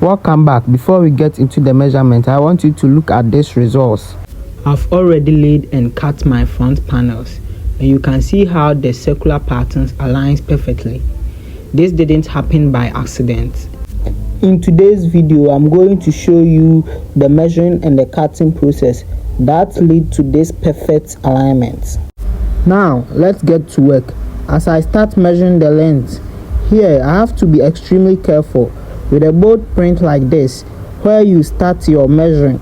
Welcome back. Before we get into the measurement, I want you to look at this results. I've already laid and cut my front panels, and you can see how the circular patterns aligns perfectly. This didn't happen by accident. In today's video, I'm going to show you the measuring and the cutting process that lead to this perfect alignment. Now, let's get to work. As I start measuring the length, here I have to be extremely careful. With a bold print like this, where you start your measuring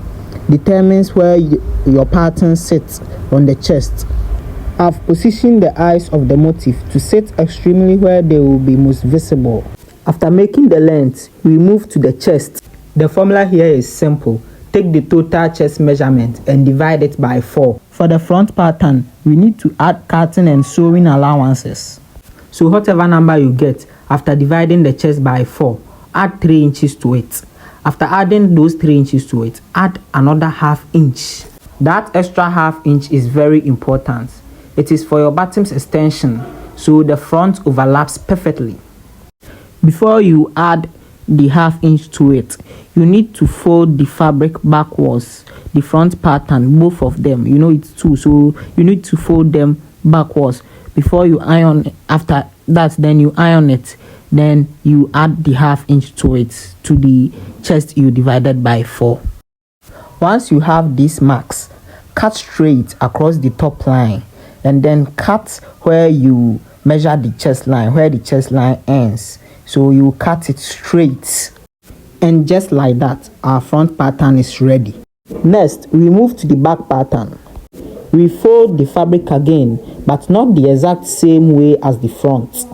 determines where your pattern sits on the chest. I've positioned the eyes of the motif to sit extremely where they will be most visible. After making the length, we move to the chest. The formula here is simple. Take the total chest measurement and divide it by 4. For the front pattern, we need to add cutting and sewing allowances. So whatever number you get, after dividing the chest by 4, add 3 inches to it. After adding those 3 inches to it, add another ½ inch. That extra ½ inch is very important. It is for your bottom's extension, so the front overlaps perfectly. Before you add the ½ inch to it, you need to fold the fabric backwards. The front pattern, both of them, it's 2, so you need to fold them backwards before you iron. After that, then you iron it. Then you add the ½ inch to it, to the chest you divided by 4. Once you have these marks, cut straight across the top line and then cut where you measure the chest line, where the chest line ends. So you cut it straight. And just like that, our front pattern is ready. Next, we move to the back pattern. We fold the fabric again, but not the exact same way as the front.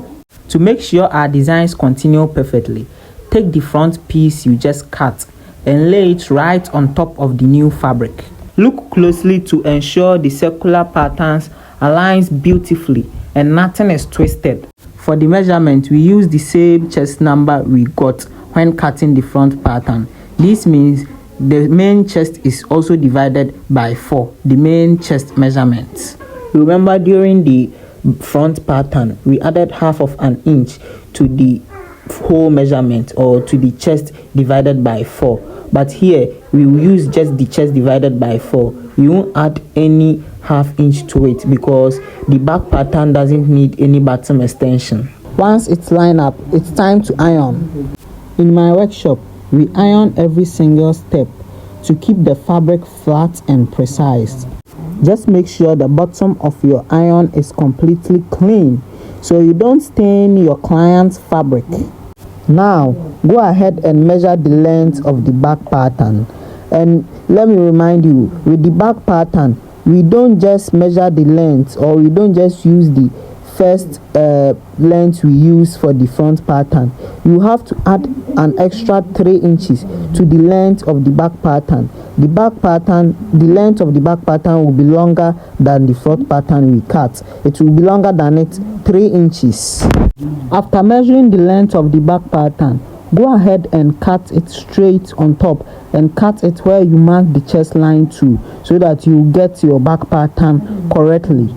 To make sure our designs continue perfectly, take the front piece you just cut and lay it right on top of the new fabric. Look closely to ensure the circular patterns aligns beautifully and nothing is twisted. For the measurement, we use the same chest number we got when cutting the front pattern. This means the main chest is also divided by 4, the main chest measurements. Remember, during the front pattern, we added ½ inch to the whole measurement, or to the chest divided by 4. But here, we will use just the chest divided by 4. We won't add any ½ inch to it because the back pattern doesn't need any bottom extension. Once it's lined up, it's time to iron. In my workshop, we iron every single step to keep the fabric flat and precise. Just make sure the bottom of your iron is completely clean so you don't stain your client's fabric. Now, go ahead and measure the length of the back pattern. And let me remind you, with the back pattern, we don't just measure the length, or we don't just use the first length we use for the front pattern. You have to add an extra 3 inches to the length of the back pattern. The length of the back pattern will be longer than the front pattern we cut. It will be longer than it, 3 inches. After measuring the length of the back pattern, go ahead and cut it straight on top and cut it where you mark the chest line too, so that you get your back pattern correctly.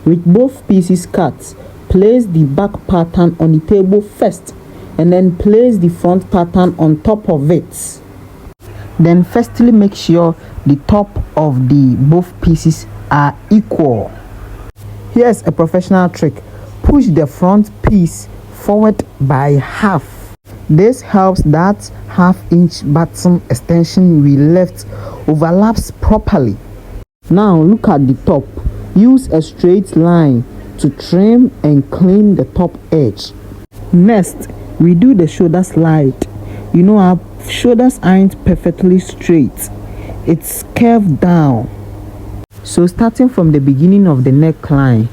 With both pieces cut, place the back pattern on the table first and then place the front pattern on top of it. Then firstly make sure the top of the both pieces are equal. Here's a professional trick. Push the front piece forward by half. This helps that ½ inch bottom extension we left overlaps properly. Now look at the top. Use a straight line to trim and clean the top edge. Next, we do the shoulder slide. Our shoulders aren't perfectly straight. It's curved down. So starting from the beginning of the neckline,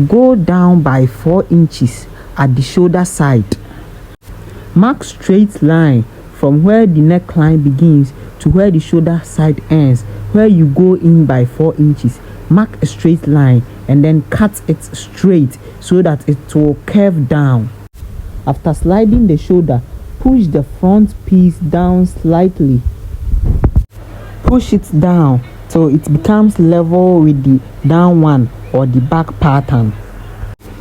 go down by 4 inches at the shoulder side. Mark straight line from where the neckline begins to where the shoulder side ends. Where you go in by 4 inches, mark a straight line and then cut it straight so that it will curve down. After sliding the shoulder, push the front piece down slightly. Push it down till it becomes level with the down one or the back pattern.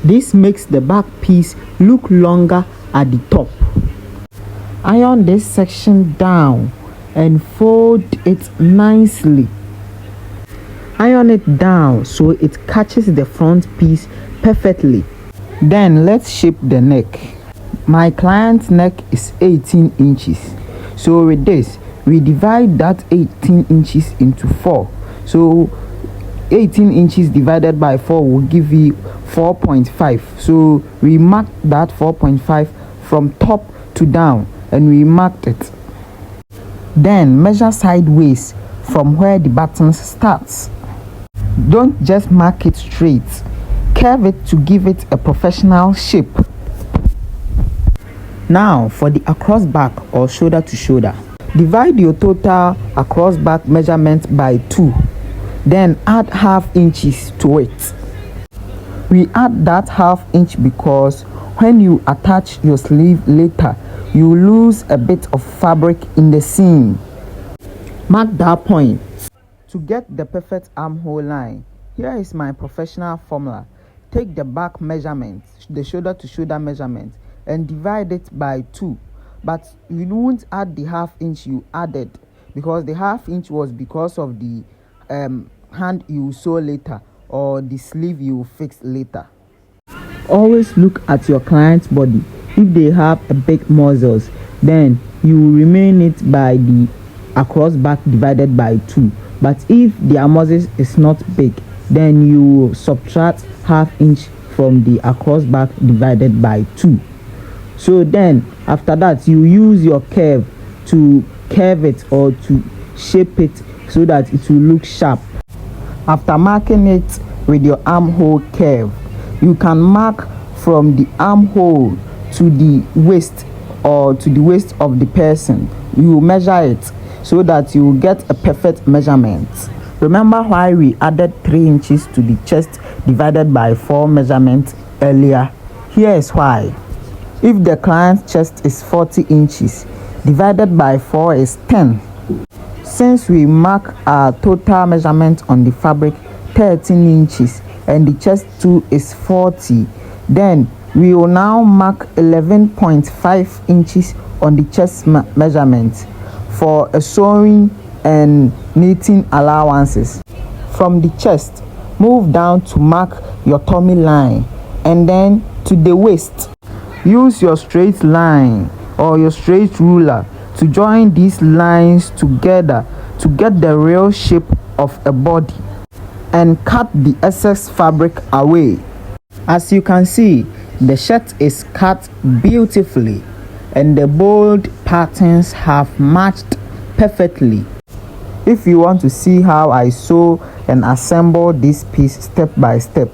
This makes the back piece look longer at the top. Iron this section down and fold it nicely. Iron it down so it catches the front piece perfectly. Then let's shape the neck. My client's neck is 18 inches. So with this, we divide that 18 inches into 4. So 18 inches divided by 4 will give you 4.5. So we mark that 4.5 from top to down, and we marked it. Then measure sideways from where the button starts. Don't just mark it straight. Curve it to give it a professional shape. Now for the across back or shoulder to shoulder. Divide your total across back measurement by 2. Then add half inches to it. We add that half inch because when you attach your sleeve later, you lose a bit of fabric in the seam. Mark that point. To get the perfect armhole line, here is my professional formula. Take the back measurement, the shoulder to shoulder measurement, and divide it by 2. But you won't add the half inch you added, because the half inch was because of the hand you sew later or the sleeve you fix later. Always look at your client's body. If they have a big muscles, then you remain it by the across back divided by 2. But if their muscles is not big, then you subtract half inch from the across back divided by 2. So then after that, you use your curve to curve it or to shape it so that it will look sharp. After marking it with your armhole curve, you can mark from the armhole to the waist or to the waist of the person. You measure it so that you get a perfect measurement. Remember why we added 3 inches to the chest divided by 4 measurement earlier? Here is why. If the client's chest is 40 inches, divided by 4 is 10. Since we mark our total measurement on the fabric 13 inches and the chest too is 40, then we will now mark 11.5 inches on the chest measurement for a sewing and knitting allowances. From the chest, move down to mark your tummy line and then to the waist. Use your straight line or your straight ruler to join these lines together to get the real shape of a body and cut the excess fabric away. As you can see, the shirt is cut beautifully and the bold patterns have matched perfectly. If you want to see how I sew and assemble this piece step by step,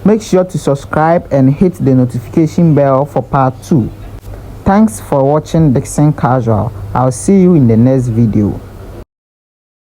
make sure to subscribe and hit the notification bell for part 2. Thanks for watching Dixon Casual. I'll see you in the next video.